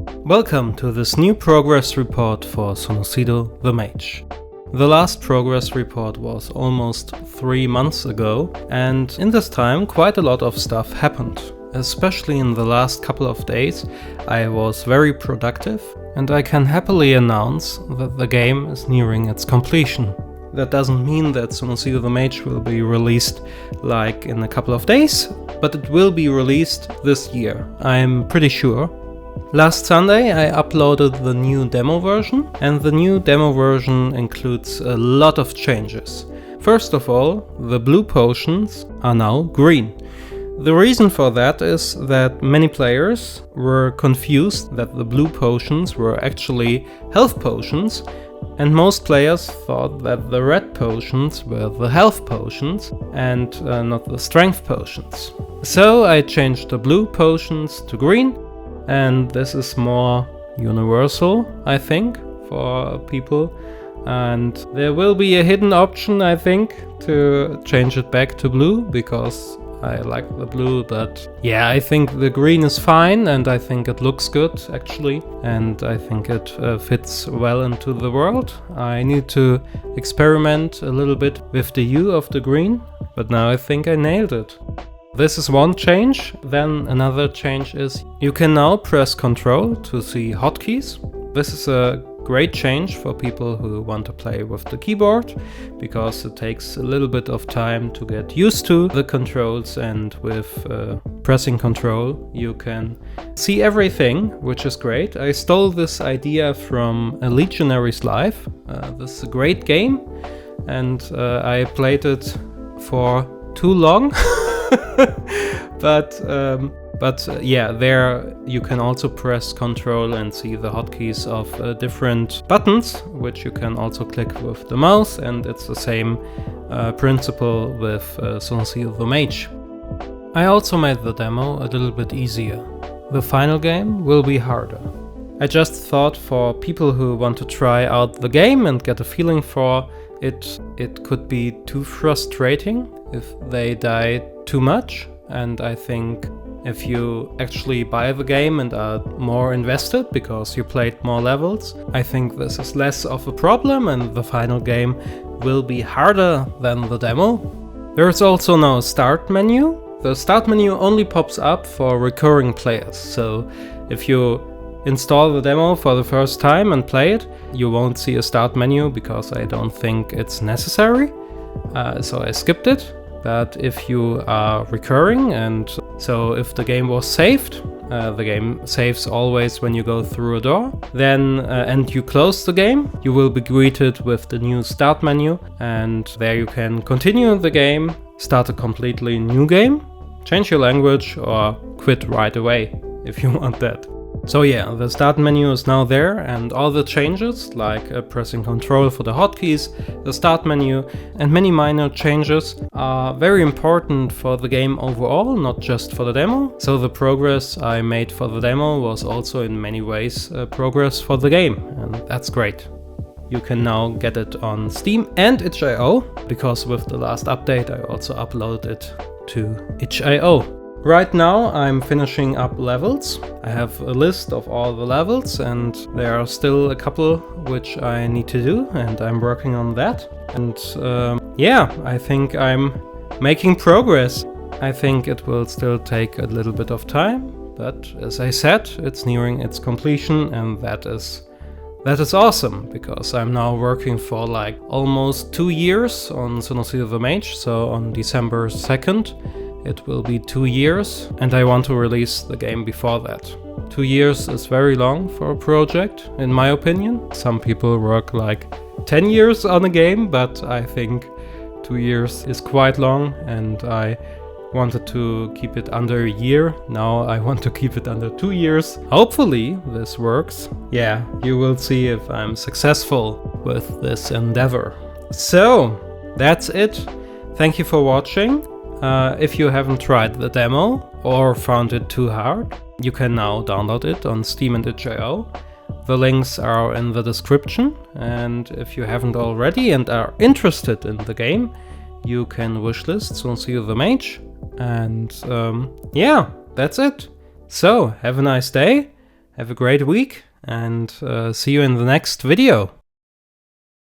Welcome to this new progress report for Sonucido the Mage. The last progress report was almost 3 months ago, and in this time quite a lot of stuff happened. Especially in the last couple of days I was very productive, and I can happily announce that the game is nearing its completion. That doesn't mean that Sonucido the Mage will be released like in a couple of days, but it will be released this year, I'm pretty sure. Last Sunday I uploaded the new demo version, and the new demo version includes a lot of changes. First of all, the blue potions are now green. The reason for that is that many players were confused that the blue potions were actually health potions, and most players thought that the red potions were the health potions and not the strength potions. So I changed the blue potions to green, and this is more universal, I think, for people. And there will be a hidden option, I think, to change it back to blue, because I like the blue, but yeah, I think the green is fine, and I think it looks good actually, and I think it fits well into the world. I need to experiment a little bit with the hue of the green, but now I think I nailed it. This is one change. Then another change is you can now press Ctrl to see hotkeys. This is a great change for people who want to play with the keyboard, because it takes a little bit of time to get used to the controls, and with pressing Ctrl you can see everything, which is great. I stole this idea from a Legionary's Life. This is a great game, and I played it for too long. But yeah, there you can also press Ctrl and see the hotkeys of different buttons, which you can also click with the mouse, and it's the same principle with Sonucido the Mage. I also made the demo a little bit easier. The final game will be harder. I just thought for people who want to try out the game and get a feeling for it, it could be too frustrating if they die too much, and I think if you actually buy the game and are more invested because you played more levels, I think this is less of a problem, and the final game will be harder than the demo. There is also no start menu. The start menu only pops up for recurring players, so if you install the demo for the first time and play it, you won't see a start menu because I don't think it's necessary, so I skipped it. But if you are recurring, and so if the game was saved, the game saves always when you go through a door, then and you close the game, you will be greeted with the new start menu, and there you can continue the game, start a completely new game, change your language, or quit right away if you want that. So yeah, the start menu is now there, and all the changes, like pressing Ctrl for the hotkeys, the start menu, and many minor changes are very important for the game overall, not just for the demo. So the progress I made for the demo was also in many ways progress for the game, and that's great. You can now get it on Steam and itch.io, because with the last update I also uploaded it to itch.io. Right now I'm finishing up levels. I have a list of all the levels, and there are still a couple which I need to do, and I'm working on that. And yeah, I think I'm making progress. I think it will still take a little bit of time, but as I said, it's nearing its completion, and that is awesome, because I'm now working for like almost 2 years on Sonucido the Mage, so on December 2nd. It will be 2 years, and I want to release the game before that. 2 years is very long for a project, in my opinion. Some people work like 10 years on a game, but I think 2 years is quite long, and I wanted to keep it under a year. Now I want to keep it under 2 years. Hopefully this works. Yeah, you will see if I'm successful with this endeavor. So, that's it. Thank you for watching. If you haven't tried the demo or found it too hard, you can now download it on Steam and itch.io. The links are in the description, and if you haven't already and are interested in the game, you can wishlist Sonucido the Mage. And yeah, that's it. So, have a nice day, have a great week, and see you in the next video.